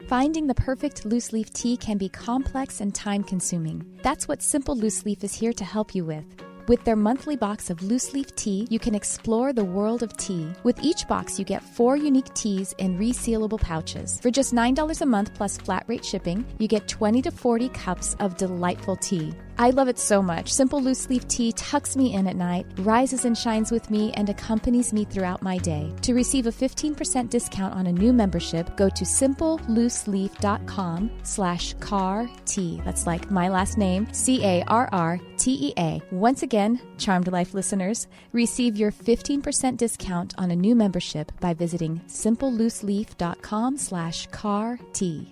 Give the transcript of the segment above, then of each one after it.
Finding the perfect loose leaf tea can be complex and time-consuming. That's what Simple Loose Leaf is here to help you with. With their monthly box of loose leaf tea, you can explore the world of tea. With each box, you get 4 unique teas in resealable pouches. For just $9 a month plus flat rate shipping, you get 20 to 40 cups of delightful tea. I love it so much. Simple Loose Leaf Tea tucks me in at night, rises and shines with me, and accompanies me throughout my day. To receive a 15% discount on a new membership, go to simplelooseleaf.com/CarTea. That's like my last name, CarRTEA. Once again, Charmed Life listeners, receive your 15% discount on a new membership by visiting simplelooseleaf.com/CarTea.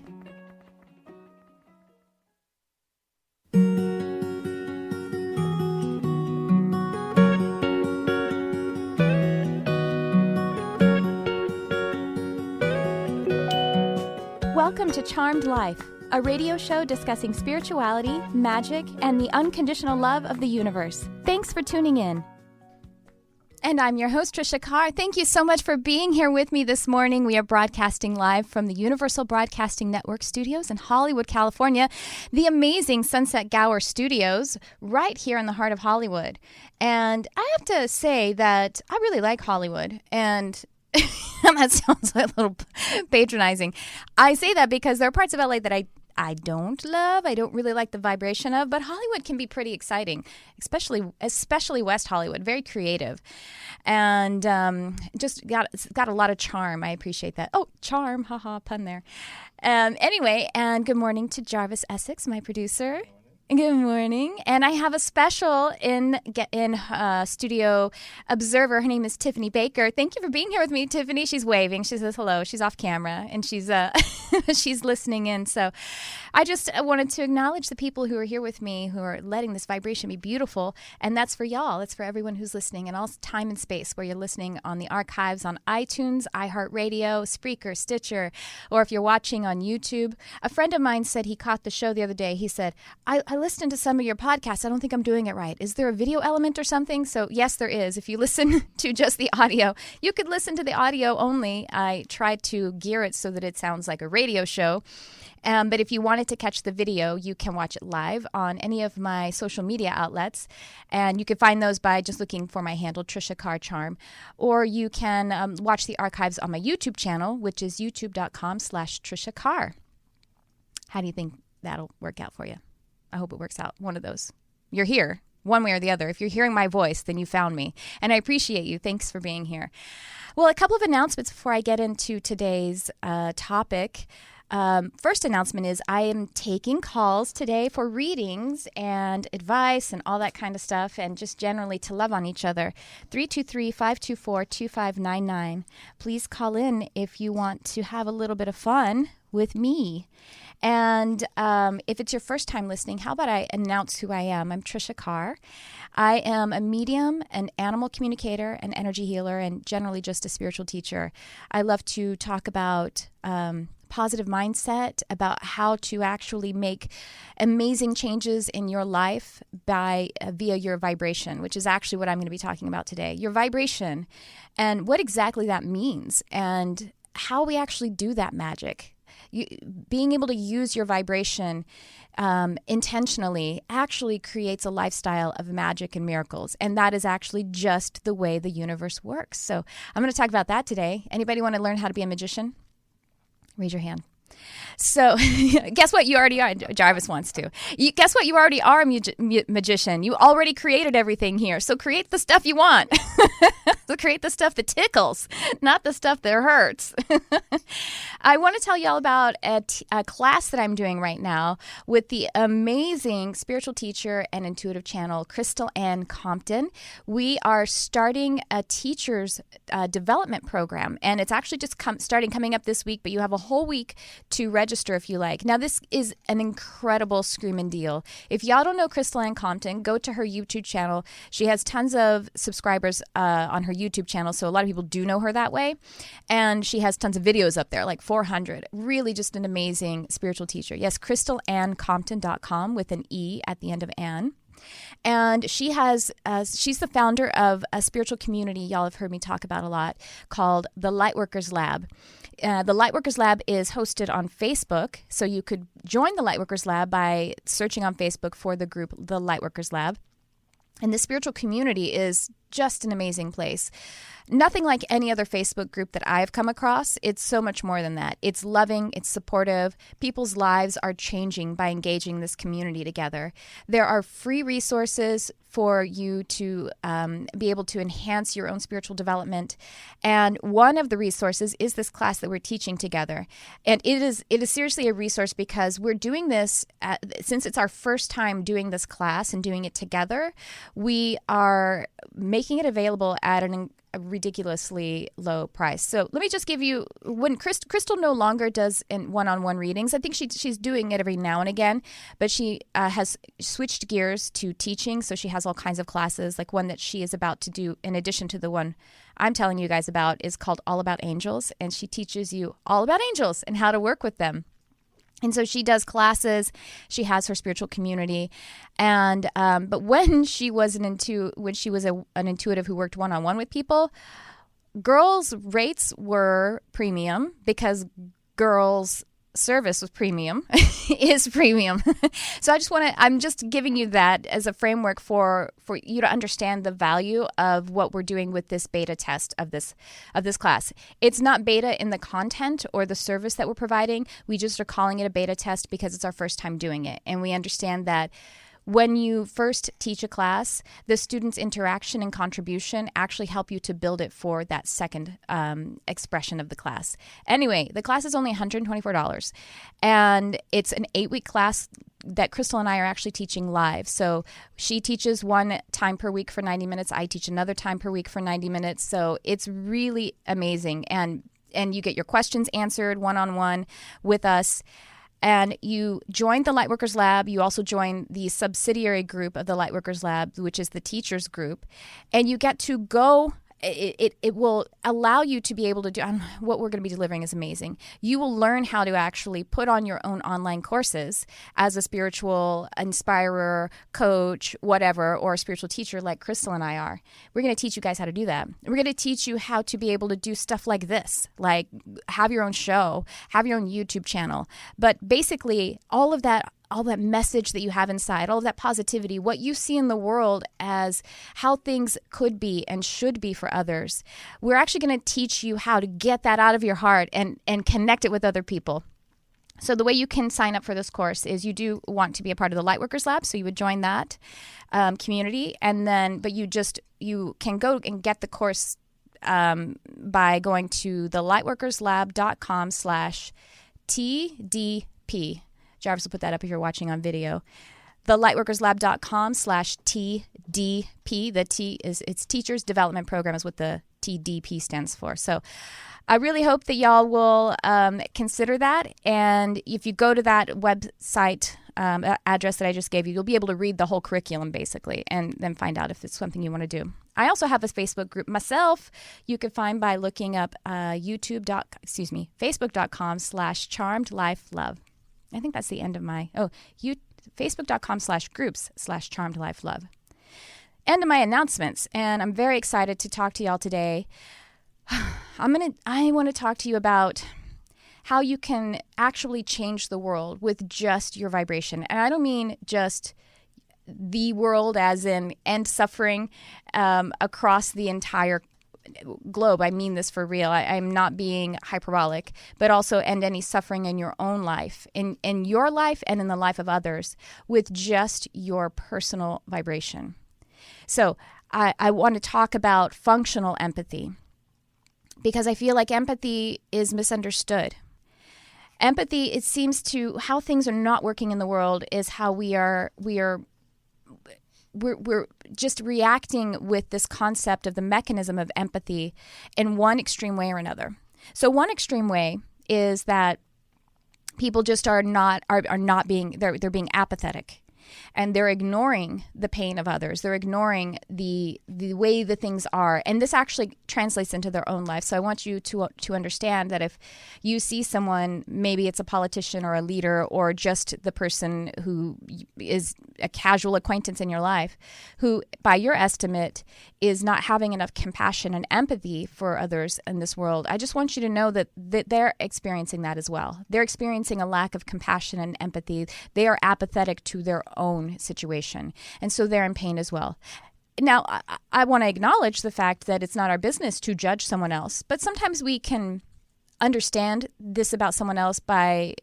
Welcome to Charmed Life, a radio show discussing spirituality, magic, and the unconditional love of the universe. Thanks for tuning in. And I'm your host, Tricia Carr. Thank you so much for being here with me this morning. We are broadcasting live from the Universal Broadcasting Network studios in Hollywood, California, the amazing Sunset Gower Studios right here in the heart of Hollywood. And I have to say that I really like Hollywood, and that sounds a little patronizing. I say that because there are parts of LA that I don't love. I don't really like the vibration of, but Hollywood can be pretty exciting, especially West Hollywood, very creative, and just got a lot of charm. I appreciate that. Oh, charm, haha, pun there. Anyway, and good morning to Jarvis Essex, my producer. Good morning. And I have a special in studio observer. Her name is Tiffany Baker. Thank you for being here with me, Tiffany. She's waving. She says hello. She's off camera, and she's she's listening in. So I just wanted to acknowledge the people who are here with me, who are letting this vibration be beautiful. And that's for y'all. It's for everyone who's listening in all time and space, where you're listening on the archives on iTunes, iHeartRadio, Spreaker, Stitcher, or if you're watching on YouTube. A friend of mine said he caught the show the other day. He said, I listened to some of your podcasts. I don't think I'm doing it right. Is there a video element or something? So yes, there is. If you listen to just the audio, you could listen to the audio only. I tried to gear it so that it sounds like a radio show. But if you wanted to catch the video, you can watch it live on any of my social media outlets. And you can find those by just looking for my handle, Tricia Carr Charm. Or you can watch the archives on my YouTube channel, which is youtube.com/Tricia Carr. How do you think that'll work out for you? I hope it works out. One of those. You're here, one way or the other. If you're hearing my voice, then you found me. And I appreciate you. Thanks for being here. Well, a couple of announcements before I get into today's topic. First announcement is I am taking calls today for readings and advice and all that kind of stuff, and just generally to love on each other. 323-524-2599. Please call in if you want to have a little bit of fun with me. And if it's your first time listening, how about I announce who I am? I'm Tricia Carr. I am a medium, an animal communicator, an energy healer, and generally just a spiritual teacher. I love to talk about positive mindset, about how to actually make amazing changes in your life via your vibration, which is actually what I'm going to be talking about today. Your vibration and what exactly that means and how we actually do that magic. Being able to use your vibration intentionally actually creates a lifestyle of magic and miracles. And that is actually just the way the universe works. So I'm going to talk about that today. Anybody want to learn how to be a magician? Raise your hand. So guess what? You already are. Jarvis wants to. Guess what? You already are a magician. You already created everything here. So create the stuff you want. So create the stuff that tickles, not the stuff that hurts. I want to tell you all about a class that I'm doing right now with the amazing spiritual teacher and intuitive channel, Crystal Ann Compton. We are starting a teacher's development program, and it's actually just coming up this week, but you have a whole week to register if you like. Now, this is an incredible screaming deal. If y'all don't know Crystal Ann Compton, go to her YouTube channel. She has tons of subscribers on her YouTube channel, so a lot of people do know her that way. And she has tons of videos up there, like 400. Really just an amazing spiritual teacher. Yes, CrystalAnnCompton.com with an E at the end of Ann. And she's the founder of a spiritual community y'all have heard me talk about a lot called the Lightworkers Lab. The Lightworkers Lab is hosted on Facebook, so you could join the Lightworkers Lab by searching on Facebook for the group, the Lightworkers Lab. And the spiritual community is just an amazing place. Nothing like any other Facebook group that I've come across. It's so much more than that. It's loving, it's supportive. People's lives are changing by engaging this community together. There are free resources for you to be able to enhance your own spiritual development. And one of the resources is this class that we're teaching together. And it is seriously a resource because we're doing this, since it's our first time doing this class and doing it together, we are making it available at a ridiculously low price. So let me just give you, when Crystal no longer does one-on-one readings, I think she's doing it every now and again, but she has switched gears to teaching. So she has all kinds of classes, like one that she is about to do in addition to the one I'm telling you guys about is called All About Angels. And she teaches you all about angels and how to work with them. And so she does classes. She has her spiritual community, and but when she was an intuitive who worked one-on-one with people, girls' rates were premium because girls' service was premium, is premium. So I'm just giving you that as a framework for you to understand the value of what we're doing with this beta test of this class. It's not beta in the content or the service that we're providing. We just are calling it a beta test because it's our first time doing it. And we understand that when you first teach a class, the student's interaction and contribution actually help you to build it for that second expression of the class. Anyway, the class is only $124, and it's an 8-week class that Crystal and I are actually teaching live. So she teaches one time per week for 90 minutes. I teach another time per week for 90 minutes. So it's really amazing. And you get your questions answered one-on-one with us. And you join the Lightworkers Lab. You also join the subsidiary group of the Lightworkers Lab, which is the teachers group. And you get to go. It will allow you to be able to do what we're going to be delivering is amazing. You will learn how to actually put on your own online courses as a spiritual inspirer, coach, whatever, or a spiritual teacher like Crystal and I are. We're going to teach you guys how to do that. We're going to teach you how to be able to do stuff like this, like have your own show, have your own YouTube channel. But basically, all that message that you have inside, all of that positivity, what you see in the world as how things could be and should be for others. We're actually going to teach you how to get that out of your heart and connect it with other people. So the way you can sign up for this course is you do want to be a part of the Lightworkers Lab, so you would join that community, but you can go and get the course by going to thelightworkerslab.com/TDP. Jarvis will put that up if you're watching on video. thelightworkerslab.com/TDP. The T it's Teachers Development Program is what the TDP stands for. So I really hope that y'all will consider that. And if you go to that website address that I just gave you, you'll be able to read the whole curriculum basically and then find out if it's something you want to do. I also have a Facebook group myself. You can find by looking up facebook.com/charmedlifelove. I think that's the end of my, facebook.com/groups/charmedlifelove. End of my announcements, and I'm very excited to talk to y'all today. I want to talk to you about how you can actually change the world with just your vibration. And I don't mean just the world as in end suffering across the entire globe. I mean this for real. I'm not being hyperbolic, but also end any suffering in your own life, in your life and in the life of others with just your personal vibration. So I want to talk about functional empathy because I feel like empathy is misunderstood. Empathy, it seems to how things are not working in the world is how we're just reacting with this concept of the mechanism of empathy in one extreme way or another. So one extreme way is that people just they're being apathetic, and they're ignoring the pain of others. They're ignoring the way the things are, and this actually translates into their own life. So I want you to understand that if you see someone, maybe it's a politician or a leader or just the person who is a casual acquaintance in your life who, by your estimate, is not having enough compassion and empathy for others in this world, I just want you to know that they're experiencing that as well. They're experiencing a lack of compassion and empathy. They are apathetic to their own situation, and so they're in pain as well. Now, I want to acknowledge the fact that it's not our business to judge someone else, but sometimes we can understand this about someone else by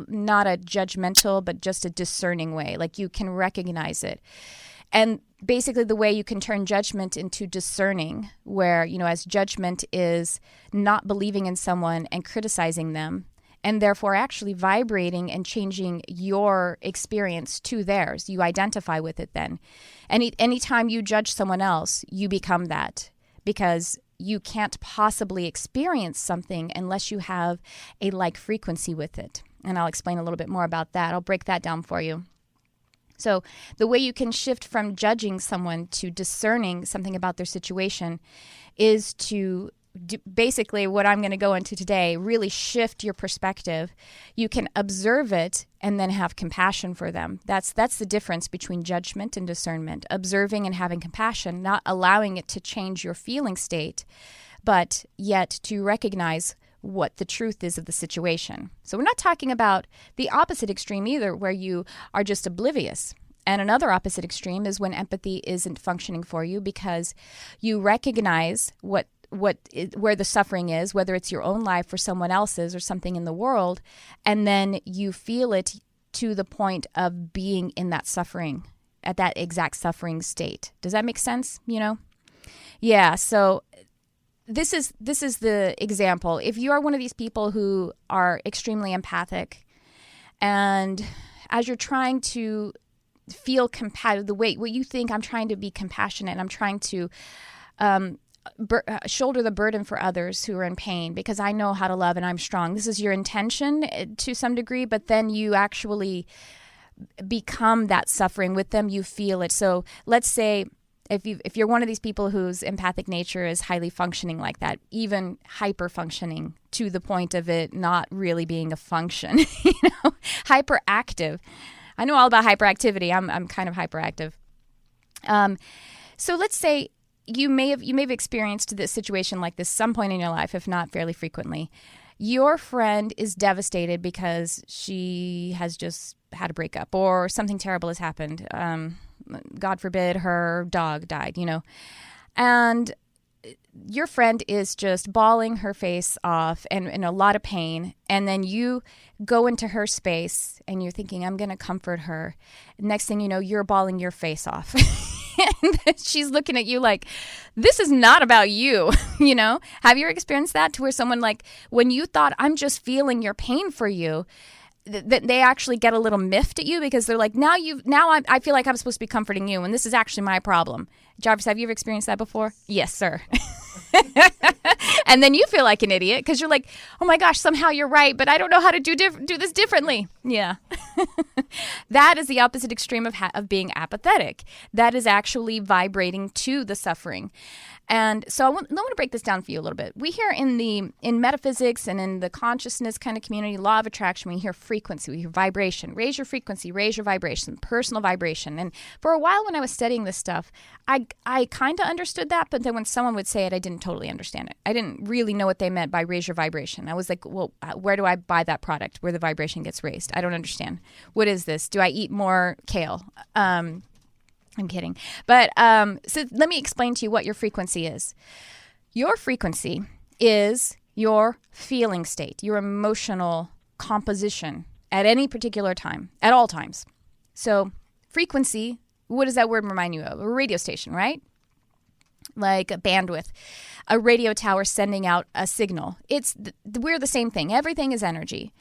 not a judgmental, but just a discerning way. Like you can recognize it. And basically the way you can turn judgment into discerning, where, as judgment is not believing in someone and criticizing them, and therefore actually vibrating and changing your experience to theirs. You identify with it then. Anytime you judge someone else, you become that, because you can't possibly experience something unless you have a like frequency with it. And I'll explain a little bit more about that. I'll break that down for you. So the way you can shift from judging someone to discerning something about their situation is to basically what I'm going to go into today, really shift your perspective. You can observe it and then have compassion for them. That's the difference between judgment and discernment. Observing and having compassion, not allowing it to change your feeling state, but yet to recognize what the truth is of the situation. So we're not talking about the opposite extreme either, where you are just oblivious. And another opposite extreme is when empathy isn't functioning for you because you recognize where the suffering is, whether it's your own life or someone else's or something in the world, and then you feel it to the point of being in that suffering, at that exact suffering state. Does that make sense? Yeah, so this is the example. If you are one of these people who are extremely empathic, and as you're trying to feel compassionate, what you think, I'm trying to be compassionate, and I'm trying to shoulder the burden for others who are in pain because I know how to love and I'm strong. This is your intention to some degree, but then you actually become that suffering with them. You feel it. So let's say if you're one of these people whose empathic nature is highly functioning like that, even hyper functioning to the point of it not really being a function, hyperactive. I know all about hyperactivity. I'm kind of hyperactive. So let's say you may have experienced this situation like this some point in your life, if not fairly frequently. Your friend is devastated because she has just had a breakup or something terrible has happened. God forbid her dog died, and your friend is just bawling her face off and in a lot of pain. And then you go into her space and you're thinking, I'm going to comfort her. Next thing you know, you're bawling your face off. And she's looking at you like, this is not about you, Have you ever experienced that to where someone when you thought, I'm just feeling your pain for you, that they actually get a little miffed at you because they're like, now I feel like I'm supposed to be comforting you and this is actually my problem. Jarvis, have you ever experienced that before? Yes, sir. And then you feel like an idiot because you're like, oh my gosh, somehow you're right, but I don't know how to do this differently. Yeah. That is the opposite extreme of being apathetic. That is actually vibrating to the suffering. And so I want to break this down for you a little bit. We hear in metaphysics and in the consciousness kind of community, law of attraction, we hear frequency, we hear vibration. Raise your frequency, raise your vibration, personal vibration. And for a while when I was studying this stuff, I kind of understood that, but then when someone would say it, I didn't totally understand it. I didn't really know what they meant by raise your vibration. I was like, well, where do I buy that product where the vibration gets raised? I don't understand. What is this? Do I eat more kale? I'm kidding. But so let me explain to you what your frequency is. Your frequency is your feeling state, your emotional composition at any particular time, at all times. So frequency, what does that word remind you of? A radio station, right? Like a bandwidth, a radio tower sending out a signal. We're the same thing. Everything is energy.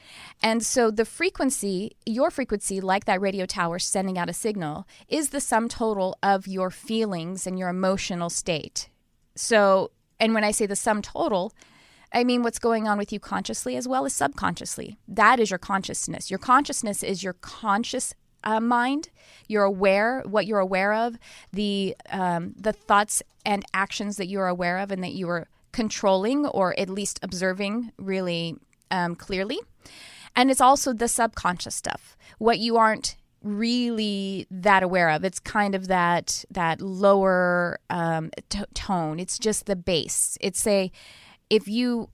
And so the frequency, your frequency, like that radio tower sending out a signal, is the sum total of your feelings and your emotional state. So, and when I say the sum total, I mean what's going on with you consciously as well as subconsciously. That is your consciousness. Your consciousness is your conscious mind. You're aware, what you're aware of, the thoughts and actions that you're aware of and that you are controlling or at least observing really clearly. And it's also the subconscious stuff, what you aren't really that aware of. It's kind of that lower tone. It's just the bass. It's if you're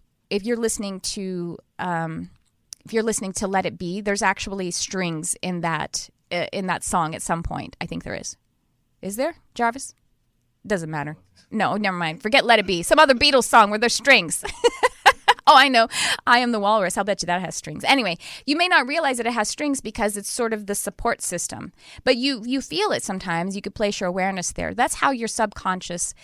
listening to Let It Be, there's actually strings in that song at some point. I think there is. Is there, Jarvis? Doesn't matter. No, never mind. Forget Let It Be. Some other Beatles song where there's strings. Oh, I know. I Am the Walrus. I'll bet you that has strings. Anyway, you may not realize that it has strings because it's sort of the support system. But you feel it sometimes. You could place your awareness there. That's how your subconscious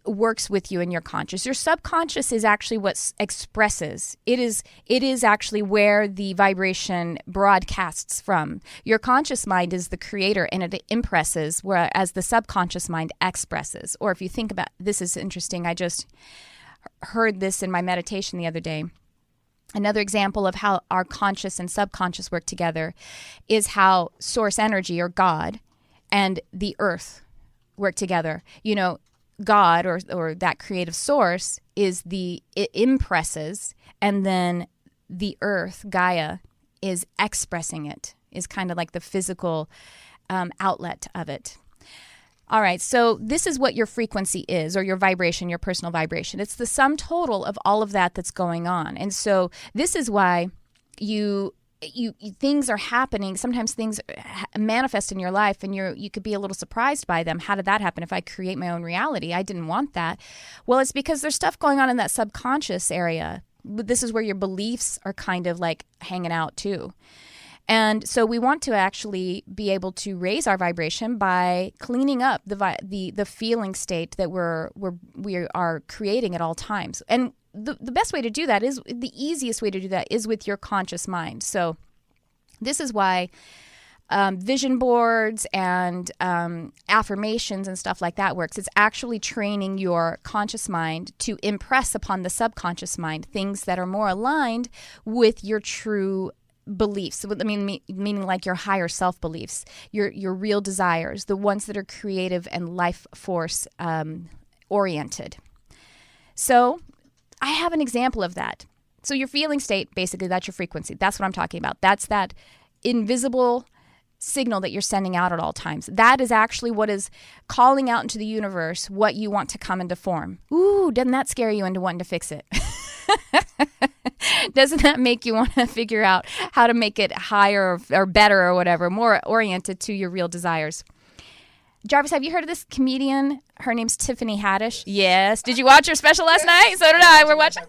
works with you in your conscious. Your subconscious is actually what expresses. It is actually where the vibration broadcasts from. Your conscious mind is the creator, and it impresses, whereas the subconscious mind expresses. Or if you think about, this is interesting, I just heard this in my meditation the other day. Another example of how our conscious and subconscious work together is how source energy, or God, and the earth work together. You know, God or that creative source it impresses, and then the earth, Gaia, is expressing it, is kind of like the physical outlet of it. All right, so this is what your frequency is, or your vibration, your personal vibration. It's the sum total of all of that that's going on. And so this is why things are happening. Sometimes things manifest in your life, and you could be a little surprised by them. How did that happen? If I create my own reality, I didn't want that. Well, it's because there's stuff going on in that subconscious area. This is where your beliefs are kind of like hanging out too. And so we want to actually be able to raise our vibration by cleaning up the feeling state that we are creating at all times. And the best way to do that is, the easiest way to do that is with your conscious mind. So this is why vision boards and affirmations and stuff like that works. It's actually training your conscious mind to impress upon the subconscious mind things that are more aligned with your true beliefs. I mean, meaning like your higher self beliefs, your real desires, the ones that are creative and life force oriented. So I have an example of that. So your feeling state, basically, that's your frequency. That's what I'm talking about. That's that invisible signal that you're sending out at all times. That is actually what is calling out into the universe what you want to come into form. Ooh, doesn't that scare you into wanting to fix it? Doesn't that make you want to figure out how to make it higher or better or whatever, more oriented to your real desires? Jarvis, have you heard of this comedian? Her name's Tiffany Haddish. Yes. Did you watch her special last night? So did I. We're watching.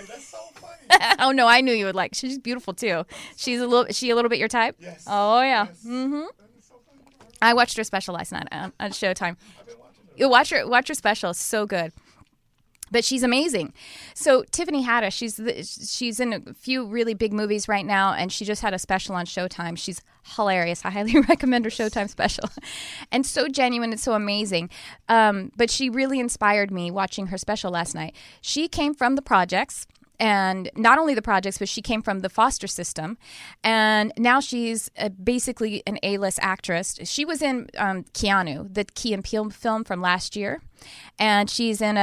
That's so funny. Oh no, I knew you would like. She's beautiful too. She's a little bit your type. Yes. Oh yeah. Yes. Mm-hmm. So I watched her special last night on Showtime. I've been watching it. You watch her special. It's so good. But she's amazing. So Tiffany Haddish, she's in a few really big movies right now, and she just had a special on Showtime. She's hilarious. I highly recommend her Showtime special. And so genuine and so amazing. But she really inspired me watching her special last night. She came from the projects. And not only the projects, but she came from the foster system. And now she's basically an A-list actress. She was in Keanu, the Key and Peele film from last year. And she's in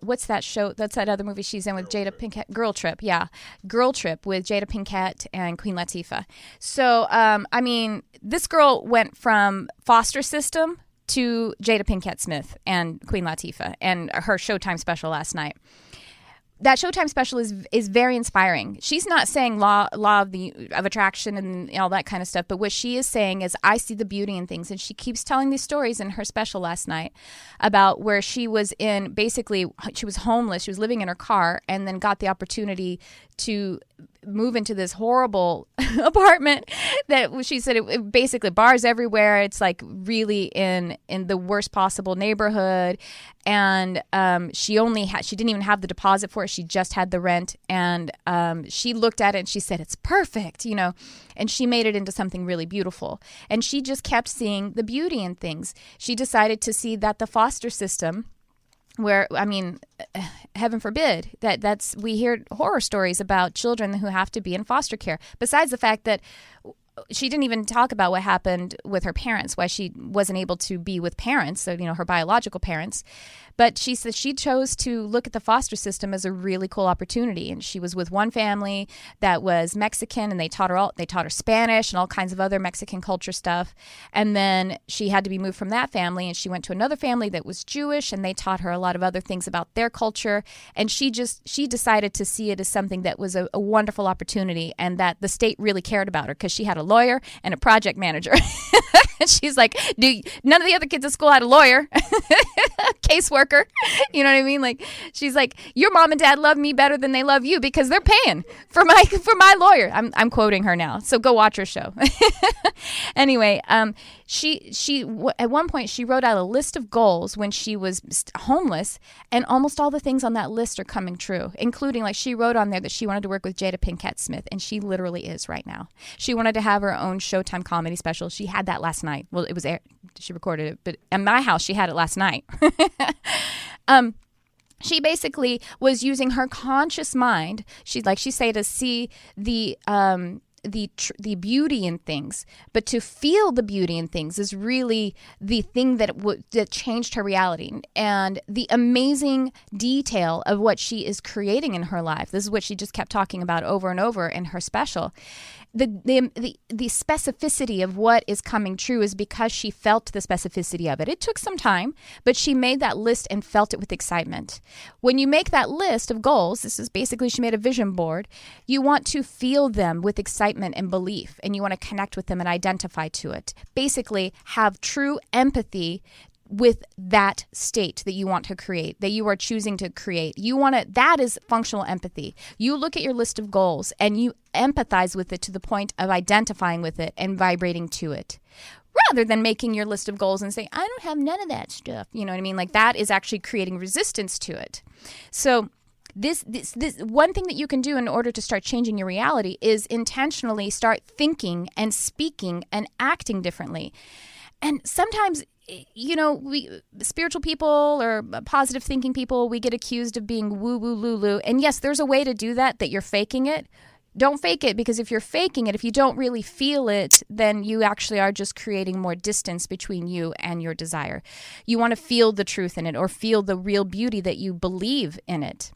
what's that show? That's that other movie she's in with Jada Pinkett. Girl Trip, yeah. Girl Trip with Jada Pinkett and Queen Latifah. So, I mean, this girl went from foster system to Jada Pinkett Smith and Queen Latifah, and her Showtime special last night. That Showtime special is very inspiring. She's not saying law of attraction and all that kind of stuff, but what she is saying is, I see the beauty in things. And she keeps telling these stories in her special last night about where she was she was homeless. She was living in her car, and then got the opportunity to move into this horrible apartment that she said it basically bars everywhere. It's like really in the worst possible neighborhood. And she didn't even have the deposit for it. She just had the rent. And she looked at it and she said, it's perfect, you know, and she made it into something really beautiful. And she just kept seeing the beauty in things. She decided to see that the foster system, where, I mean, heaven forbid, we hear horror stories about children who have to be in foster care. Besides the fact that she didn't even talk about what happened with her parents, why she wasn't able to be with parents, so, her biological parents. But she said she chose to look at the foster system as a really cool opportunity. And she was with one family that was Mexican, and they taught her Spanish and all kinds of other Mexican culture stuff. And then she had to be moved from that family, and she went to another family that was Jewish, and they taught her a lot of other things about their culture. And she decided to see it as something that was a wonderful opportunity, and that the state really cared about her because she had a lawyer and a project manager. She's like, none of the other kids at school had a lawyer, caseworker. You know what I mean? Like, she's like, your mom and dad love me better than they love you because they're paying for my lawyer. I'm quoting her now, so go watch her show. Anyway, she at one point she wrote out a list of goals when she was homeless, and almost all the things on that list are coming true, including, like, she wrote on there that she wanted to work with Jada Pinkett Smith, and she literally is right now. She wanted to have her own Showtime comedy special. She had that last night. Well, it was aired. She recorded it, but at my house she had it last night. She basically was using her conscious mind. She said, to see the beauty in things, but to feel the beauty in things is really the thing that changed her reality. And the amazing detail of what she is creating in her life. This is what she just kept talking about over and over in her special. The specificity of what is coming true is because she felt the specificity of it. It took some time, but she made that list and felt it with excitement. When you make that list of goals, this is basically, she made a vision board. You want to feel them with excitement and belief, and you want to connect with them and identify to it. Basically, have true empathy with that state that you want to create, that you are choosing to create. That is functional empathy. You look at your list of goals and you empathize with it to the point of identifying with it and vibrating to it, rather than making your list of goals and say, I don't have none of that stuff. You know what I mean? Like, that is actually creating resistance to it. So this one thing that you can do in order to start changing your reality is intentionally start thinking and speaking and acting differently. And sometimes, we spiritual people or positive thinking people, we get accused of being woo-woo lulu. And yes, there's a way to do that you're faking it. Don't fake it, because if you're faking it, if you don't really feel it, then you actually are just creating more distance between you and your desire. You want to feel the truth in it, or feel the real beauty that you believe in it.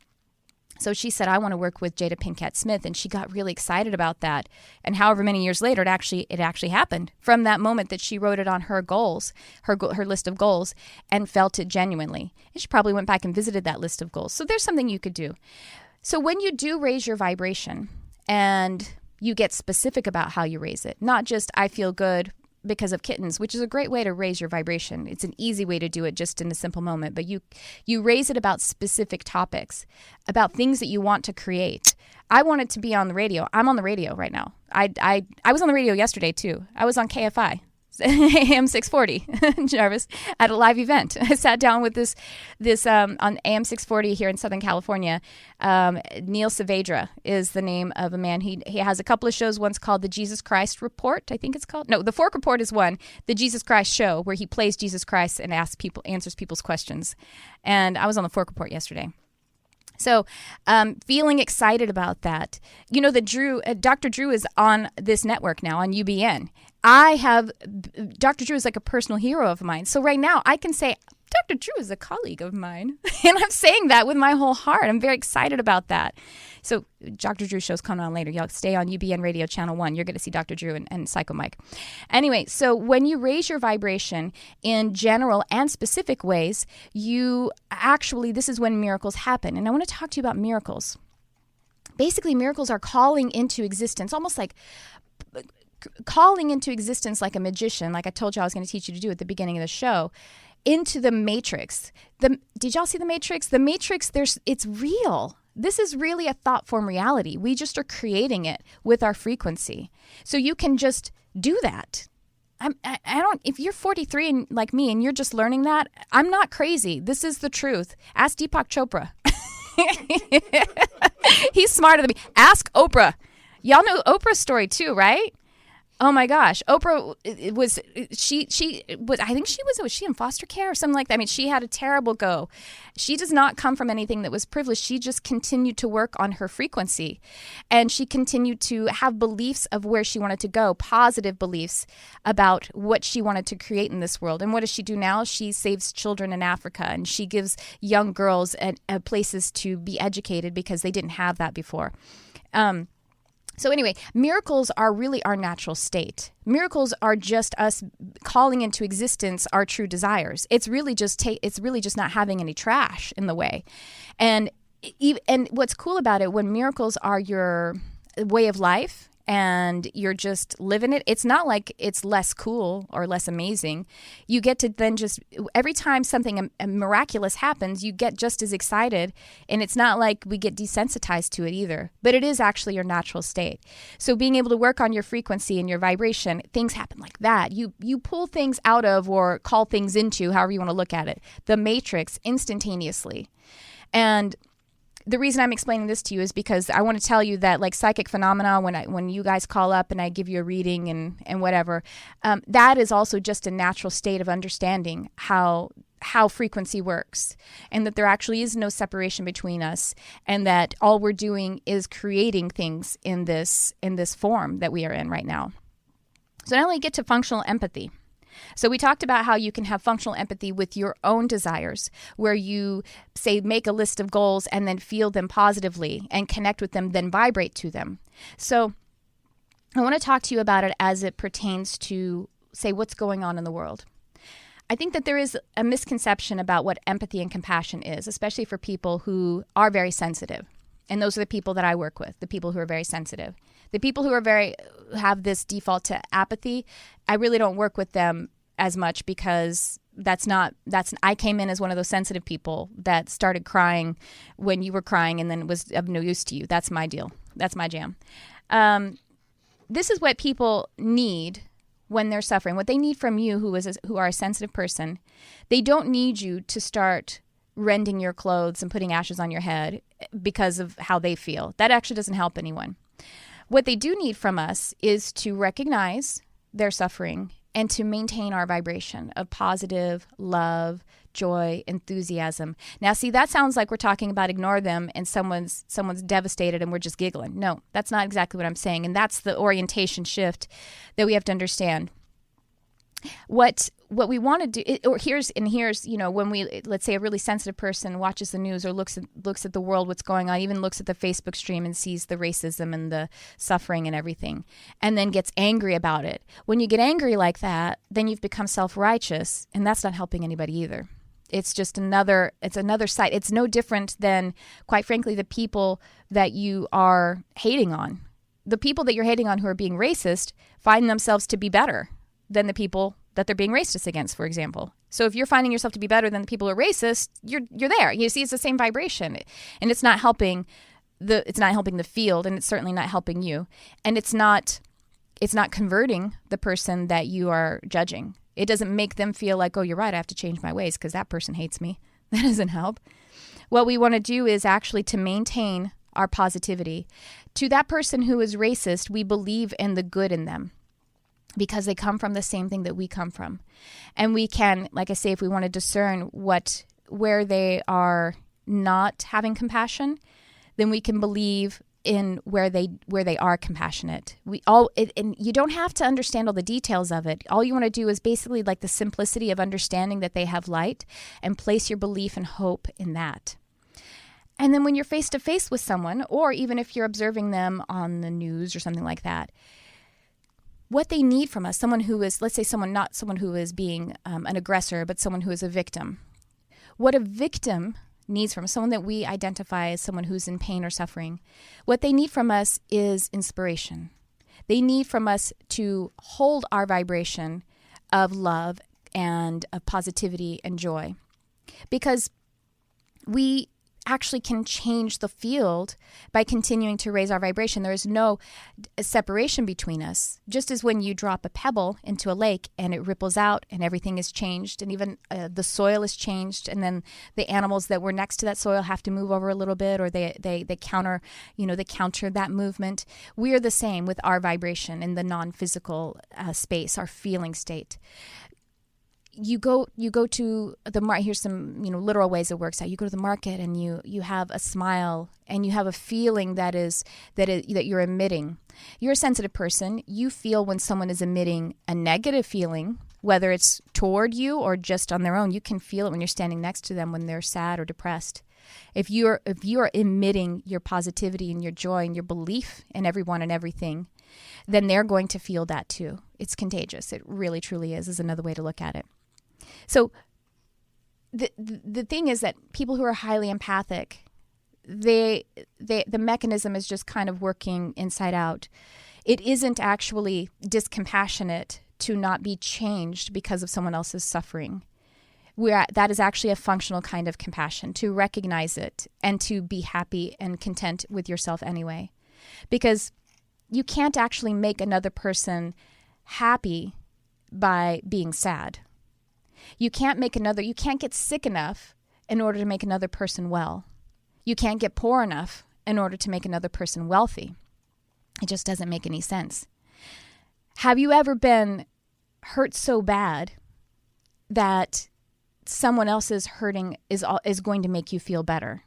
So she said, I want to work with Jada Pinkett Smith, and she got really excited about that. And however many years later, it actually happened from that moment that she wrote it on her goals, her list of goals, and felt it genuinely. And she probably went back and visited that list of goals. So there's something you could do. So when you do raise your vibration, and you get specific about how you raise it, not just I feel good because of kittens, which is a great way to raise your vibration. It's an easy way to do it just in a simple moment, but you raise it about specific topics, about things that you want to create. I wanted to be on the radio. I'm on the radio right now. I was on the radio yesterday too. I was on KFI. AM 640, Jarvis, at a live event. I sat down with this on AM 640 here in Southern California. Neil Saavedra is the name of a man. He has a couple of shows. One's called The Jesus Christ Report, I think it's called. No, The Fork Report is one. The Jesus Christ Show, where he plays Jesus Christ and answers people's questions. And I was on The Fork Report yesterday. So feeling excited about that. You know that Dr. Drew is on this network now on UBN. Dr. Drew is like a personal hero of mine. So right now I can say, Dr. Drew is a colleague of mine. And I'm saying that with my whole heart. I'm very excited about that. So Dr. Drew show's coming on later. Y'all stay on UBN Radio Channel 1. You're going to see Dr. Drew and Psycho Mike. Anyway, so when you raise your vibration in general and specific ways, this is when miracles happen. And I want to talk to you about miracles. Basically, miracles are calling into existence, almost like calling into existence like a magician, like I told you I was going to teach you to do at the beginning of the show, into the Matrix. Did y'all see the Matrix? The Matrix, it's real. This is really a thought form reality. We just are creating it with our frequency. So you can just do that. If you're 43 and like me and you're just learning that, I'm not crazy. This is the truth. Ask Deepak Chopra. He's smarter than me. Ask Oprah. Y'all know Oprah's story too, right? Oh my gosh, Oprah was I think was she in foster care or something like that? I mean, she had a terrible go. She does not come from anything that was privileged. She just continued to work on her frequency, and she continued to have beliefs of where she wanted to go, positive beliefs about what she wanted to create in this world. And what does she do now? She saves children in Africa, and she gives young girls places to be educated because they didn't have that before. So anyway, miracles are really our natural state. Miracles are just us calling into existence our true desires. It's really just not having any trash in the way. And what's cool about it, when miracles are your way of life and you're just living it, it's not like it's less cool or less amazing. You get to then just, every time something miraculous happens, you get just as excited, and it's not like we get desensitized to it either, but it is actually your natural state. So being able to work on your frequency and your vibration, things happen like that. You pull things out of, or call things into, however you want to look at it, the matrix instantaneously. And the reason I'm explaining this to you is because I want to tell you that, like, psychic phenomena, when you guys call up and I give you a reading and whatever, that is also just a natural state of understanding how frequency works, and that there actually is no separation between us, and that all we're doing is creating things in this form that we are in right now. So now we get to functional empathy. So we talked about how you can have functional empathy with your own desires, where you, say, make a list of goals and then feel them positively and connect with them, then vibrate to them. So I want to talk to you about it as it pertains to, say, what's going on in the world. I think that there is a misconception about what empathy and compassion is, especially for people who are very sensitive. And those are the people that I work with, the people who are very sensitive. The people who have this default to apathy, I really don't work with them as much, because I came in as one of those sensitive people that started crying when you were crying and then was of no use to you. That's my deal. That's my jam. This is what people need when they're suffering. What they need from you, who are a sensitive person, they don't need you to start rending your clothes and putting ashes on your head because of how they feel. That actually doesn't help anyone. What they do need from us is to recognize their suffering and to maintain our vibration of positive love, joy, enthusiasm. Now, see, that sounds like we're talking about ignore them and someone's devastated and we're just giggling. No, that's not exactly what I'm saying. And that's the orientation shift that we have to understand. What we want to do, here's, when let's say a really sensitive person watches the news or looks at the world, what's going on, even looks at the Facebook stream and sees the racism and the suffering and everything, and then gets angry about it. When you get angry like that, then you've become self-righteous, and that's not helping anybody either. It's just another side. It's no different than, quite frankly, the people that you are hating on. The people that you're hating on who are being racist find themselves to be better than the people that they're being racist against, for example. So if you're finding yourself to be better than the people who are racist, you're there. You see, it's the same vibration, and it's not helping the field, and it's certainly not helping you, and it's not converting the person that you are judging. It doesn't make them feel like, oh, you're right, I have to change my ways because that person hates me. That doesn't help. What we want to do is actually to maintain our positivity. To that person who is racist, we believe in the good in them, because they come from the same thing that we come from. And we can, like I say, if we want to discern where they are not having compassion, then we can believe in where they are compassionate. And you don't have to understand all the details of it. All you want to do is basically like the simplicity of understanding that they have light, and place your belief and hope in that. And then when you're face to face with someone, or even if you're observing them on the news or something like that, what they need from us, someone who is, let's say not someone who is being an aggressor, but someone who is a victim. What a victim needs from us, someone that we identify as someone who's in pain or suffering, what they need from us is inspiration. They need from us to hold our vibration of love and of positivity and joy. Because we actually can change the field by continuing to raise our vibration. There is no separation between us. Just as when you drop a pebble into a lake and it ripples out and everything is changed, and even the soil is changed, and then the animals that were next to that soil have to move over a little bit, or they counter, they counter that movement. We are the same with our vibration in the non-physical space, our feeling state. You go to the market. Here's some literal ways it works out. You go to the market and you have a smile and you have a feeling that you're emitting. You're a sensitive person. You feel when someone is emitting a negative feeling, whether it's toward you or just on their own. You can feel it when you're standing next to them when they're sad or depressed. If you're emitting your positivity and your joy and your belief in everyone and everything, then they're going to feel that too. It's contagious. It really truly is another way to look at it. So the thing is that people who are highly empathic, the mechanism is just kind of working inside out. It isn't actually discompassionate to not be changed because of someone else's suffering. That is actually a functional kind of compassion, to recognize it and to be happy and content with yourself anyway. Because you can't actually make another person happy by being sad. You can't get sick enough in order to make another person well. You can't get poor enough in order to make another person wealthy. It just doesn't make any sense. Have you ever been hurt so bad that someone else's hurting is going to make you feel better?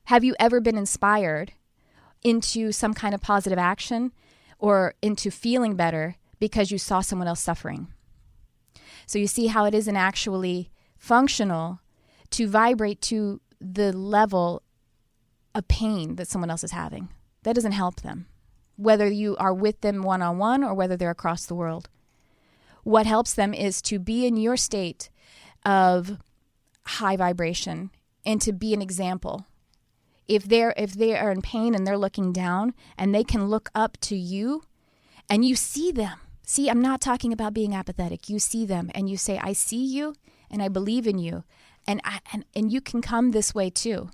Have you ever been inspired into some kind of positive action or into feeling better because you saw someone else suffering? So you see how it isn't actually functional to vibrate to the level of pain that someone else is having. That doesn't help them, whether you are with them one-on-one or whether they're across the world. What helps them is to be in your state of high vibration and to be an example. If they are in pain and they're looking down and they can look up to you and you see them. See, I'm not talking about being apathetic. You see them and you say, I see you and I believe in you. And you can come this way too.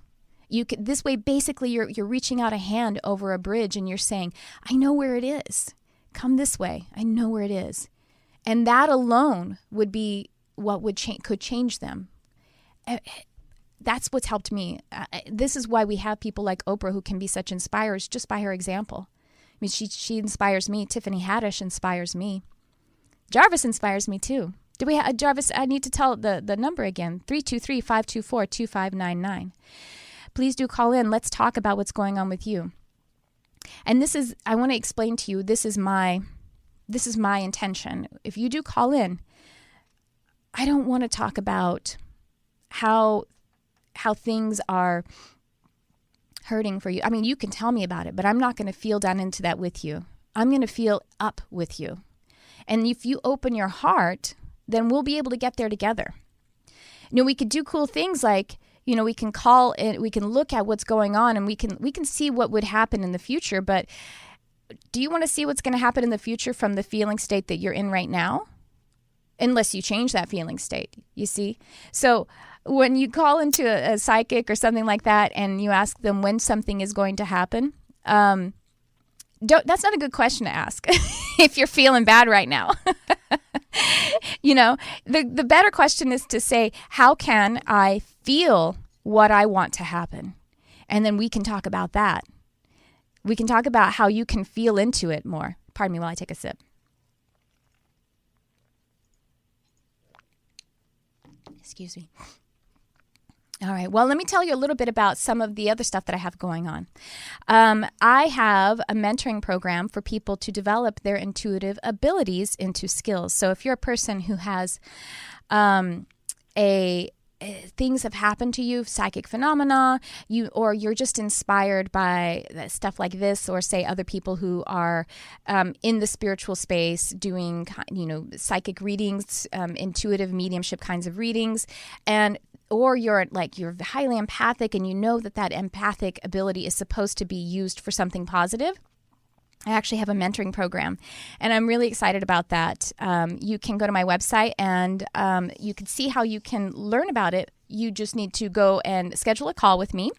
This way, basically, you're reaching out a hand over a bridge and you're saying, I know where it is. Come this way. I know where it is. And that alone would be what could change them. That's what's helped me. This is why we have people like Oprah who can be such inspirers just by her example. I mean, she inspires me. Tiffany Haddish inspires me. Jarvis inspires me too. Jarvis, I need to tell the number again, 323-524-2599. Please do call in. Let's talk about what's going on with you. And I want to explain to you, this is my intention. If you do call in, I don't want to talk about how things are hurting for you. I mean, you can tell me about it, but I'm not going to feel down into that with you. I'm going to feel up with you. And if you open your heart, then we'll be able to get there together. We could do cool things like, we can call and we can look at what's going on and we can see what would happen in the future. But do you want to see what's going to happen in the future from the feeling state that you're in right now? Unless you change that feeling state, you see? So when you call into a psychic or something like that and you ask them when something is going to happen, that's not a good question to ask if you're feeling bad right now. The better question is to say, how can I feel what I want to happen? And then we can talk about that. We can talk about how you can feel into it more. Pardon me while I take a sip. Excuse me. All right. Well, let me tell you a little bit about some of the other stuff that I have going on. I have a mentoring program for people to develop their intuitive abilities into skills. So if you're a person who has things have happened to you, psychic phenomena, or you're just inspired by stuff like this, or say other people who are in the spiritual space doing, psychic readings, intuitive mediumship kinds of readings, or you're highly empathic and you know that empathic ability is supposed to be used for something positive. I actually have a mentoring program, and I'm really excited about that. You can go to my website, and you can see how you can learn about it. You just need to go and schedule a call with me,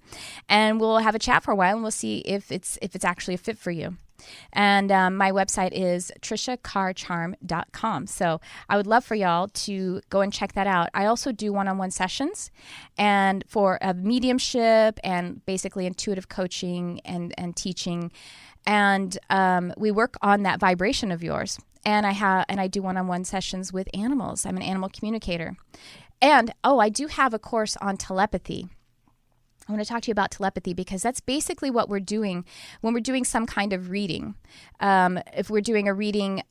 and we'll have a chat for a while, and we'll see if it's actually a fit for you. And my website is triciacarcharm.com. So I would love for y'all to go and check that out. I also do one-on-one sessions and for mediumship and basically intuitive coaching and teaching. And we work on that vibration of yours. And I do one-on-one sessions with animals. I'm an animal communicator. And, I do have a course on telepathy. I want to talk to you about telepathy because that's basically what we're doing when we're doing some kind of reading. If we're doing a reading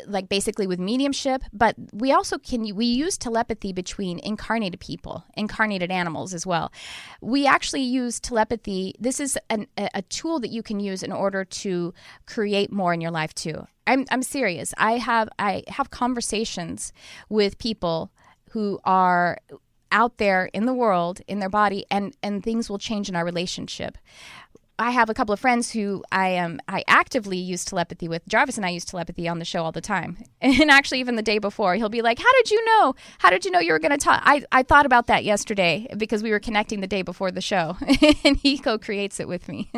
like basically with mediumship, but we also we use telepathy between incarnated people, incarnated animals as well. We actually use telepathy. This is a tool that you can use in order to create more in your life too. I'm serious. I have conversations with people who are out there in the world, in their body, and things will change in our relationship. I have a couple of friends who I actively use telepathy with. Jarvis and I use telepathy on the show all the time. And actually, even the day before, he'll be like, how did you know? How did you know you were going to talk? I thought about that yesterday because we were connecting the day before the show. And he co-creates it with me.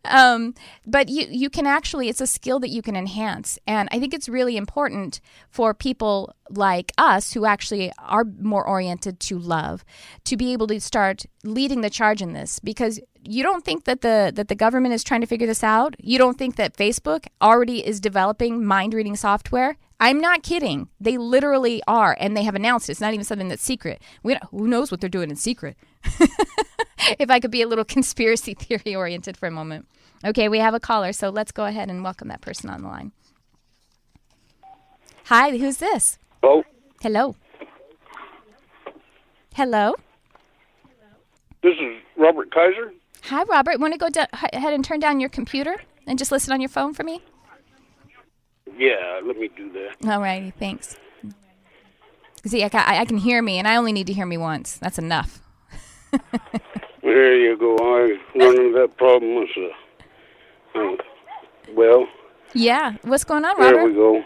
But you can actually, it's a skill that you can enhance. And I think it's really important for people like us who actually are more oriented to love to be able to start leading the charge in this, because you don't think that the government is trying to figure this out. You don't think that Facebook already is developing mind reading software. I'm not kidding. They literally are, and they have announced it. It's not even something that's secret. Who knows what they're doing in secret? If I could be a little conspiracy theory oriented for a moment. Okay, we have a caller, so let's go ahead and welcome that person on the line. Hi, who's this? Hello? Hello. Hello? This is Robert Kaiser. Hi, Robert. Want to go ahead and turn down your computer and just listen on your phone for me? Yeah, let me do that. All righty, thanks. See, I can hear me, and I only need to hear me once. That's enough. There you go. I run into that problem. Well. Yeah. What's going on, Robert? There we go.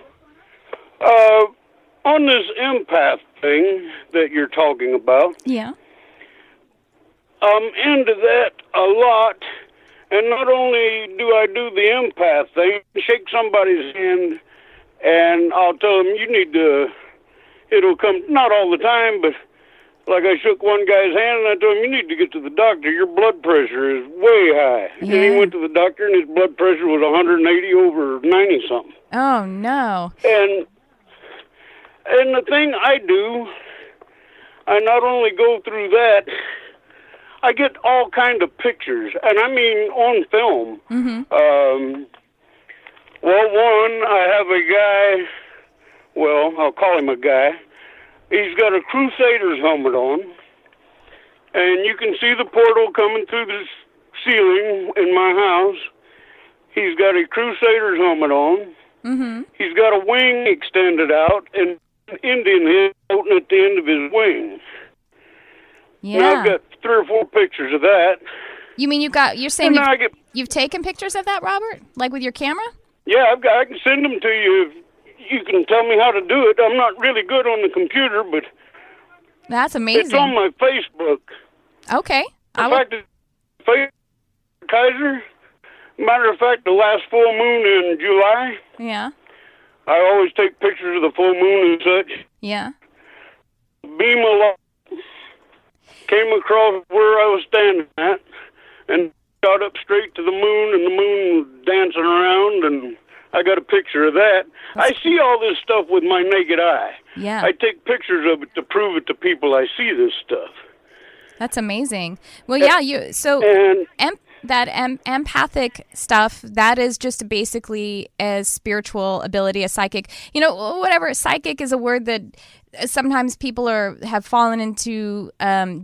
On this empath thing that you're talking about. Yeah. I'm into that a lot. And not only do I do the empath thing, shake somebody's hand, and I'll tell them, you need to, it'll come, not all the time, but like I shook one guy's hand and I told him, you need to get to the doctor. Your blood pressure is way high. Yeah. And he went to the doctor and his blood pressure was 180 over 90 something. Oh, no. And the thing I do, I not only go through that, I get all kind of pictures, and I mean on film. Mm-hmm. Well, one, I have a guy, well, I'll call him a guy. He's got a Crusaders helmet on, and you can see the portal coming through the ceiling in my house. He's got a Crusaders helmet on. Mm-hmm. He's got a wing extended out, and an Indian head floating at the end of his wing. Yeah. Now I've got 3 or 4 pictures of that. You mean you're saying you've taken pictures of that, Robert? Like with your camera? Yeah, I can send them to you if you can tell me how to do it. I'm not really good on the computer, but that's amazing. It's on my Facebook. Okay. In fact, Kaiser, matter of fact, the last full moon in July. Yeah. I always take pictures of the full moon and such. Yeah. Beam of light came across where I was standing at and shot up straight to the moon, and the moon was dancing around, and I got a picture of that. I see all this stuff with my naked eye. Yeah. I take pictures of it to prove it to people I see this stuff. That's amazing. Well, yeah, empathic stuff, that is just basically a spiritual ability, a psychic. You know, whatever. Psychic is a word that sometimes people have fallen into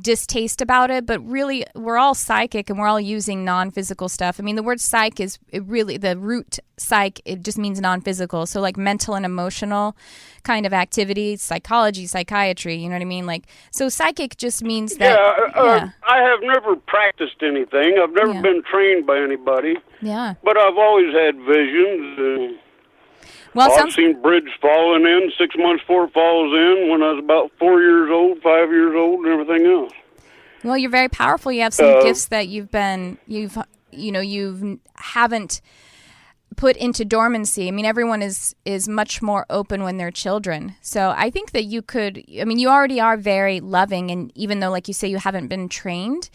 distaste about it, but really we're all psychic and we're all using non-physical stuff. I mean, the word psych is really the root psych. It just means non-physical. So like mental and emotional kind of activity, psychology, psychiatry, you know what I mean? Like, so psychic just means that. I have never practiced anything. I've never been trained by anybody. Yeah. But I've always had visions. Well, I've seen bridge falling in 6 months before it falls in when I was about 4 years old, 5 years old, and everything else. Well, you're very powerful. You have some gifts that you haven't put into dormancy. I mean, everyone is much more open when they're children. So I think that you already are very loving, and even though, like you say, you haven't been trained,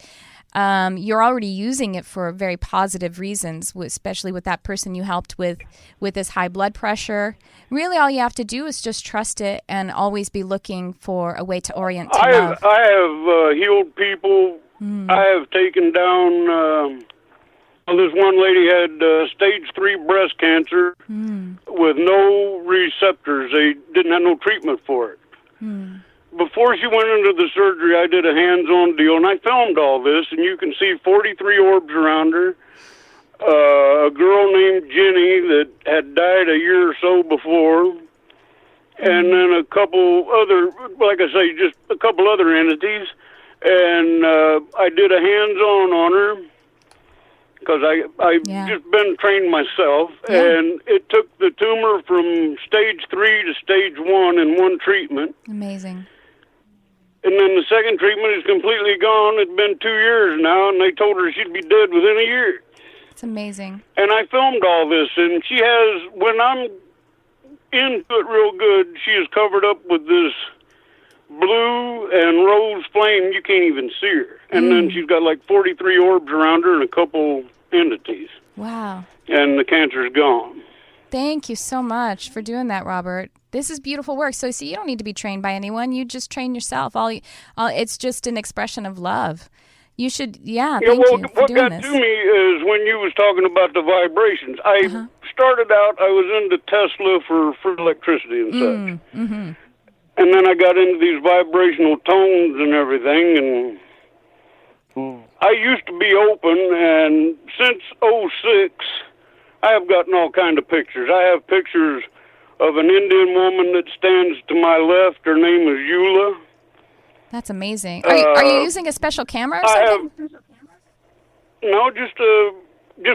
you're already using it for very positive reasons, especially with that person you helped with this high blood pressure. Really, all you have to do is just trust it and always be looking for a way to orient to love. I have healed people. I have taken down... this one lady had stage 3 breast cancer with no receptors. They didn't have no treatment for it. Before she went into the surgery, I did a hands-on deal, and I filmed all this, and you can see 43 orbs around her. A girl named Jenny that had died a year or so before, and then a couple other, like I say, just a couple other entities. And I did a hands-on on her, because I've just been trained myself, and it took the tumor from stage 3 to stage 1 in one treatment. Amazing. And then the second treatment is completely gone. It's been 2 years now, and they told her she'd be dead within a year. It's amazing. And I filmed all this, and she has, when I'm into it real good, she is covered up with this blue and rose flame. You can't even see her. And then she's got like 43 orbs around her and a couple entities. Wow. And the cancer's gone. Thank you so much for doing that, Robert. This is beautiful work. So, see, you don't need to be trained by anyone. You just train yourself. It's just an expression of love. You should, thank you for what doing got this. to me is when you was talking about the vibrations. I started out, I was into Tesla for electricity and such. Mm-hmm. And then I got into these vibrational tones and everything, and I used to be open, and since '06, I have gotten all kind of pictures. I have pictures of an Indian woman that stands to my left. Her name is Eula. That's amazing. Are you using a special camera or something? No, just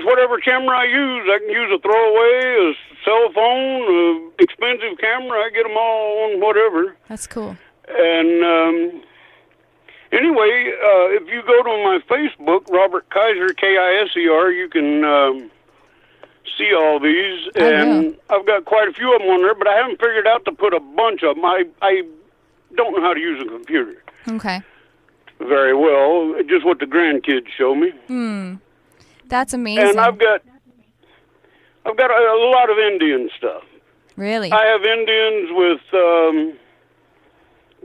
whatever camera I use. I can use a throwaway, a cell phone, an expensive camera. I get them all on whatever. That's cool. And anyway, if you go to my Facebook, Robert Kaiser, Kiser, you can see all these. And I've got quite a few of them on there, but I haven't figured out to put a bunch of them. I don't know how to use a computer. Okay. Very well. Just what the grandkids show me. That's amazing. And I've got a lot of Indian stuff. Really? I have Indians with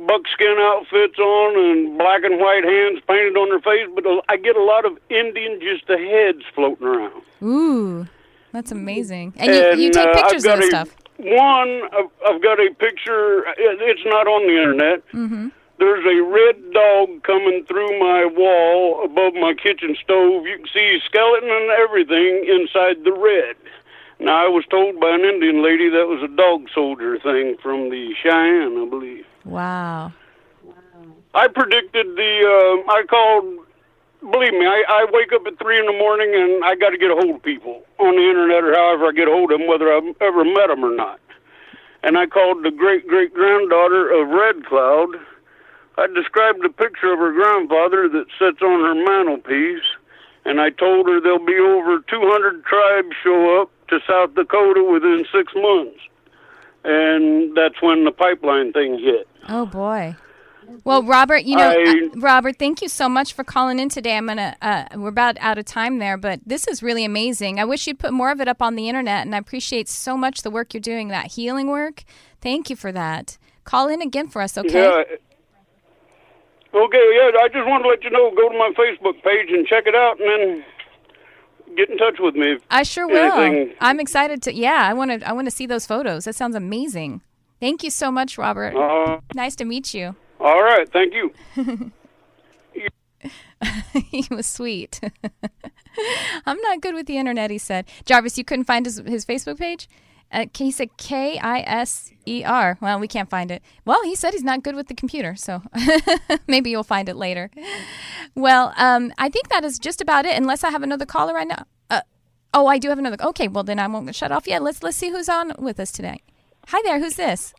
buckskin outfits on and black and white hands painted on their face, but I get a lot of Indian, just the heads floating around. Ooh, that's amazing. And you take pictures of this stuff. I've got a picture. It's not on the internet. Mm-hmm. There's a red dog coming through my wall above my kitchen stove. You can see skeleton and everything inside the red. Now, I was told by an Indian lady that was a dog soldier thing from the Cheyenne, I believe. Wow. I predicted I called, believe me, I wake up at 3 in the morning and I got to get a hold of people on the internet or however I get a hold of them, whether I've ever met them or not. And I called the great-great-granddaughter of Red Cloud. I described a picture of her grandfather that sits on her mantelpiece, and I told her there'll be over 200 tribes show up to South Dakota within 6 months. And that's when the pipeline thing hit. Oh, boy. Well, Robert, Robert, thank you so much for calling in today. We're about out of time there, but this is really amazing. I wish you'd put more of it up on the internet, and I appreciate so much the work you're doing, that healing work. Thank you for that. Call in again for us, okay? Yeah. Okay, I just want to let you know, go to my Facebook page and check it out, and then get in touch with me. I sure will. I'm excited to. Yeah, I want to see those photos. That sounds amazing. Thank you so much, Robert. Nice to meet you. All right. Thank you. He was sweet. I'm not good with the internet, he said. Jarvis, you couldn't find his Facebook page? He said Kiser. Well, we can't find it. Well, he said he's not good with the computer, so maybe you'll find it later. Well, I think that is just about it, unless I have another caller right now. I do have another. Okay, well, then I won't shut off yet. Let's see who's on with us today. Hi there, who's this?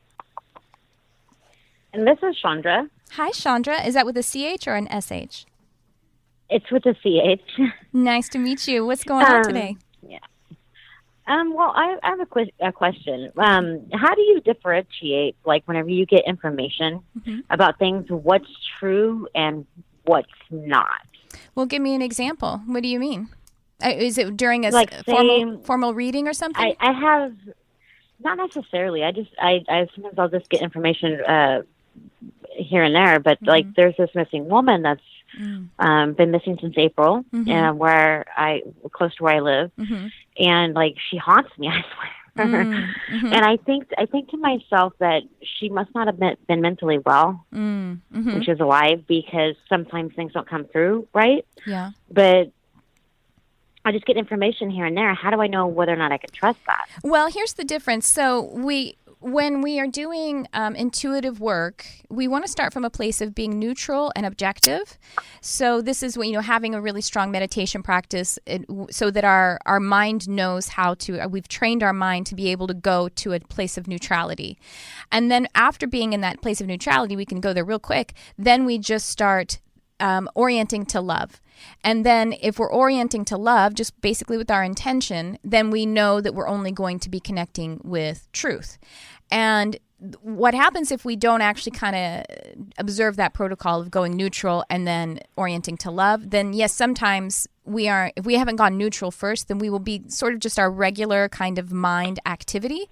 And this is Chandra. Hi, Chandra. Is that with a CH or an SH? It's with a CH. Nice to meet you. What's going on today? Yeah. Well, I have a question. How do you differentiate, like, whenever you get information about things, what's true and what's not? Well, give me an example. What do you mean? Is it during a formal reading or something? I have, not necessarily. I sometimes I'll just get information here and there, but like there's this missing woman that's been missing since April, close to where I live, and like she haunts me, I swear. And I think to myself that she must not have been mentally well, when she was alive, because sometimes things don't come through right. Yeah, but I just get information here and there. How do I know whether or not I can trust that? Well, here's the difference. So when we are doing intuitive work, we want to start from a place of being neutral and objective. So this is when, having a really strong meditation practice so that our mind knows how to, we've trained our mind to be able to go to a place of neutrality. And then after being in that place of neutrality, we can go there real quick. Then we just start orienting to love. And then if we're orienting to love, just basically with our intention, then we know that we're only going to be connecting with truth. And what happens if we don't actually kind of observe that protocol of going neutral and then orienting to love, then yes, sometimes if we haven't gone neutral first, then we will be sort of just our regular kind of mind activity.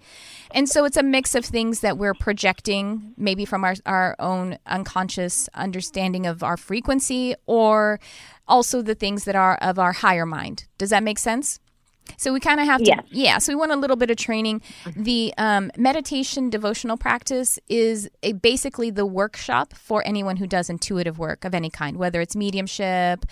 And so it's a mix of things that we're projecting, maybe from our own unconscious understanding of our frequency, or also the things that are of our higher mind. Does that make sense? So we kind of have to, so we want a little bit of training. The meditation devotional practice is basically the workshop for anyone who does intuitive work of any kind, whether it's mediumship,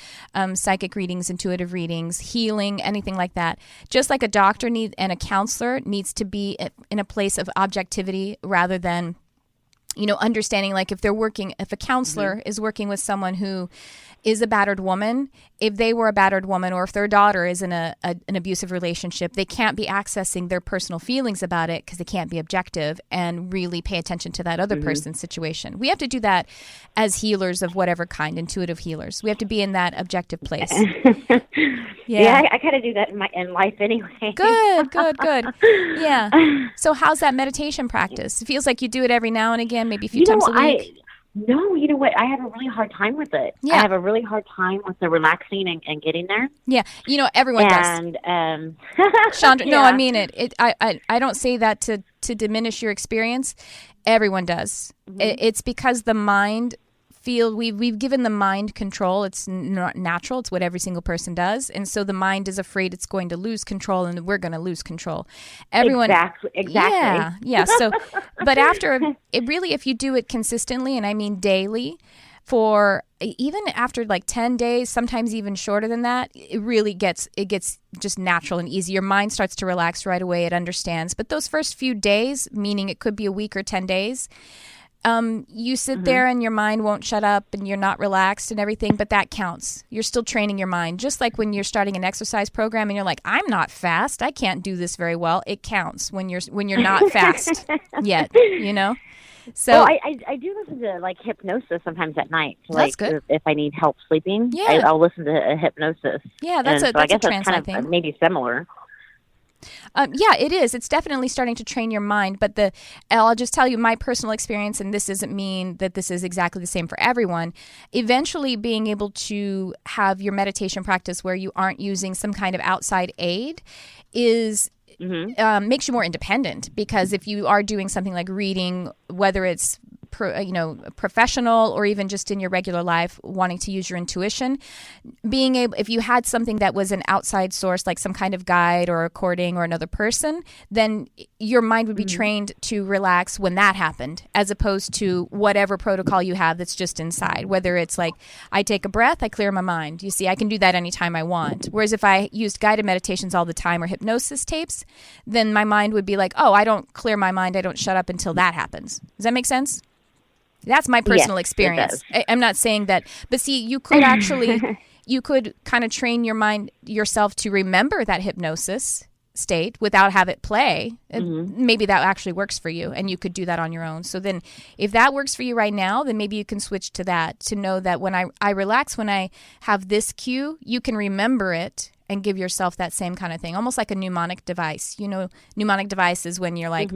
psychic readings, intuitive readings, healing, anything like that. Just like a doctor and a counselor needs to be in a place of objectivity rather than, understanding, like if a counselor is working with someone who is a battered woman, if they were a battered woman, or if their daughter is in an abusive relationship, they can't be accessing their personal feelings about it because they can't be objective and really pay attention to that other person's situation. We have to do that as healers of whatever kind, intuitive healers. We have to be in that objective place. I kind of do that in life anyway. Good. Yeah. So how's that meditation practice? It feels like you do it every now and again, maybe a few times a week. No, you know what? I have a really hard time with it. Yeah. I have a really hard time with the relaxing and getting there. Yeah, everyone does. And Chandra, no, I mean it. I don't say that to diminish your experience. Everyone does. It's because the mind we've given the mind control. It's not natural. It's what every single person does, and so the mind is afraid it's going to lose control, and we're going to lose control. Everyone, exactly. Yeah. So, but if you do it consistently, and I mean daily, for even after like 10 days, sometimes even shorter than that, it gets just natural and easy. Your mind starts to relax right away. It understands. But those first few days, meaning it could be a week or 10 days. You sit there and your mind won't shut up and you're not relaxed and everything, but that counts. You're still training your mind. Just like when you're starting an exercise program and you're like, I'm not fast. I can't do this very well. It counts when you're not fast yet, So well, I do listen to like hypnosis sometimes at night. That's good. If I need help sleeping, Yeah. I'll listen to a hypnosis. Yeah, that's a trance kind of maybe similar. Yeah, it is. It's definitely starting to train your mind. But I'll just tell you my personal experience, and this doesn't mean that this is exactly the same for everyone. Eventually, being able to have your meditation practice where you aren't using some kind of outside aid makes you more independent. Because if you are doing something like reading, whether it's professional or even just in your regular life, wanting to use your intuition, being able, if you had something that was an outside source, like some kind of guide or a recording or another person, then your mind would be trained to relax when that happened, as opposed to whatever protocol you have that's just inside. Whether it's like, I take a breath, I clear my mind. You see, I can do that anytime I want. Whereas if I used guided meditations all the time or hypnosis tapes, then my mind would be like, oh, I don't clear my mind, I don't shut up until that happens. Does that make sense? That's my personal experience. I'm not saying that, but see, you could actually, you could kind of train your mind yourself to remember that hypnosis state without have it play. Maybe that actually works for you, and you could do that on your own. So then if that works for you right now, then maybe you can switch to that, to know that when I relax, when I have this cue, you can remember it and give yourself that same kind of thing, almost like a mnemonic device. You know, mnemonic device is when you're like,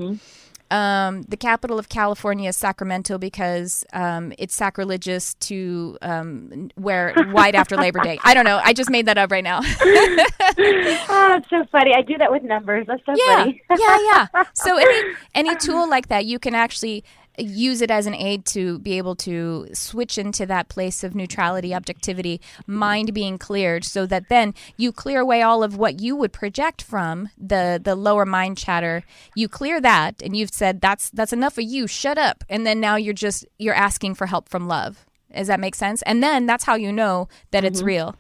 the capital of California is Sacramento because it's sacrilegious to wear white after Labor Day. I don't know. I just made that up right now. Oh, it's so funny. I do that with numbers. That's so funny. Yeah. So any tool like that, you can actually use it as an aid to be able to switch into that place of neutrality, objectivity, mind being cleared, so that then you clear away all of what you would project from the lower mind chatter. You clear that, and you've said, that's enough of you, shut up. And then now you're asking for help from love. Does that make sense? And then that's how you know that it's real.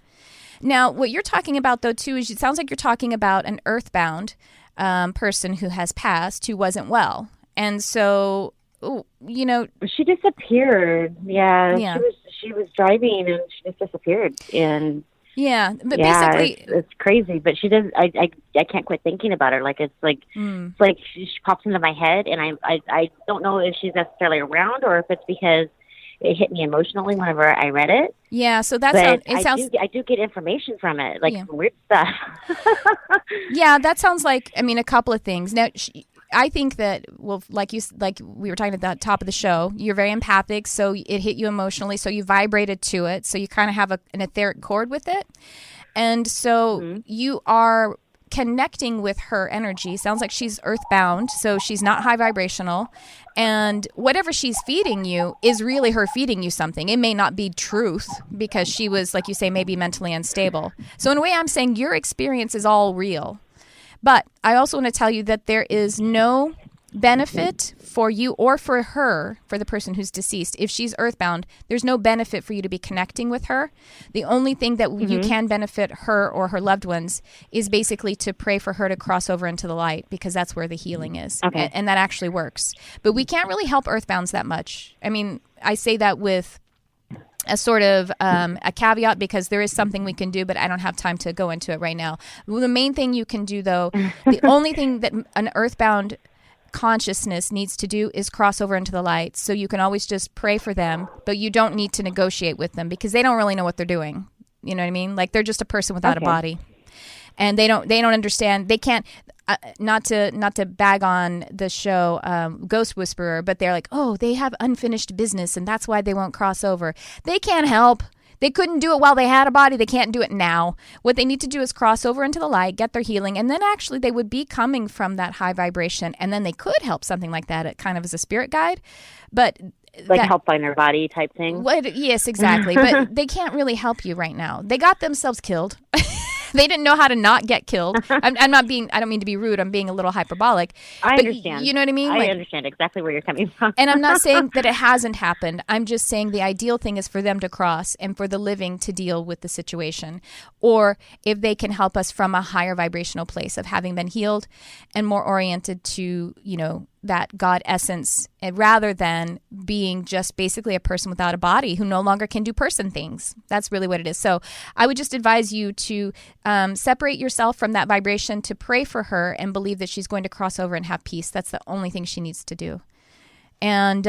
Now, what you're talking about, though, too, is it sounds like you're talking about an earthbound person who has passed, who wasn't well. And so, you know, she disappeared. Yeah. She was driving and she just disappeared. And basically, it's crazy. But she doesn't. I can't quit thinking about her. Like it's like she pops into my head, and I don't know if she's necessarily around or if it's because it hit me emotionally whenever I read it. Yeah, so that's I do get information from it, like some weird stuff. Yeah, that sounds like, I mean, a couple of things. Now, I think that, well, like we were talking at the top of the show, you're very empathic, so it hit you emotionally, so you vibrated to it, so you kind of have an etheric cord with it. And so you are connecting with her energy. Sounds like she's earthbound, so she's not high vibrational. And whatever she's feeding you is really her feeding you something. It may not be truth because she was, like you say, maybe mentally unstable. So in a way, I'm saying your experience is all real. But I also want to tell you that there is no benefit for you or for her, for the person who's deceased. If she's earthbound, there's no benefit for you to be connecting with her. The only thing that you can benefit her or her loved ones is basically to pray for her to cross over into the light, because that's where the healing is. Okay. And that actually works. But we can't really help earthbounds that much. I mean, I say that with a sort of a caveat, because there is something we can do, but I don't have time to go into it right now. Well, the main thing you can do, though, the only thing that an earthbound consciousness needs to do is cross over into the light. So you can always just pray for them, but you don't need to negotiate with them because they don't really know what they're doing. You know what I mean? Like, they're just a person without a body, and they don't understand. They can't. Not to bag on the show Ghost Whisperer, but they're like, oh, they have unfinished business and that's why they won't cross over. They can't help. They couldn't do it while they had a body. They can't do it now. What they need to do is cross over into the light, get their healing, and then actually they would be coming from that high vibration, and then they could help something like that, kind of as a spirit guide. But like help find their body type thing. Yes, exactly. But they can't really help you right now. They got themselves killed. They didn't know how to not get killed. I don't mean to be rude. I'm being a little hyperbolic. I understand. You know what I mean? I understand exactly where you're coming from. And I'm not saying that it hasn't happened. I'm just saying the ideal thing is for them to cross and for the living to deal with the situation. Or if they can help us from a higher vibrational place of having been healed and more oriented to, that God essence, rather than being just basically a person without a body who no longer can do person things. That's really what it is. So I would just advise you to separate yourself from that vibration, to pray for her and believe that she's going to cross over and have peace. That's the only thing she needs to do. And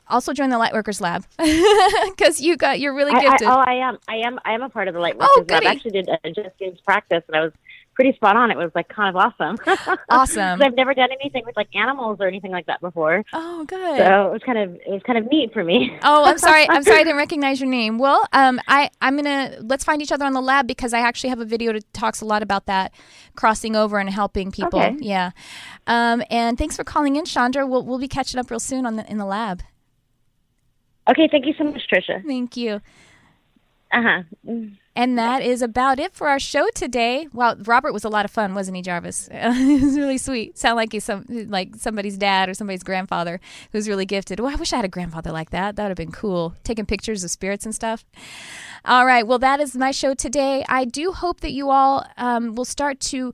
also join the Lightworkers Lab because you're really gifted. I am a part of the Lightworkers Lab. I actually did a Just Games practice, and I was pretty spot on. It was like kind of awesome. Awesome. 'Cause I've never done anything with like animals or anything like that before. Oh, good. So it was kind of neat for me. Oh, I'm sorry. I didn't recognize your name. Well, let's find each other on the lab, because I actually have a video that talks a lot about that, crossing over and helping people. Okay. Yeah. And thanks for calling in, Chandra. We'll be catching up real soon in the lab. Okay, thank you so much, Tricia. Thank you. Uh-huh. And that is about it for our show today. Well, Robert was a lot of fun, wasn't he, Jarvis? He was really sweet. Sound like he's like somebody's dad or somebody's grandfather who's really gifted. Well, I wish I had a grandfather like that. That would have been cool. Taking pictures of spirits and stuff. All right. Well, that is my show today. I do hope that you all will start to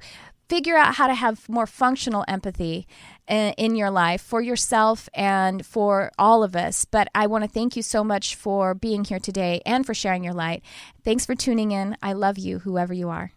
figure out how to have more functional empathy in your life for yourself and for all of us. But I want to thank you so much for being here today and for sharing your light. Thanks for tuning in. I love you, whoever you are.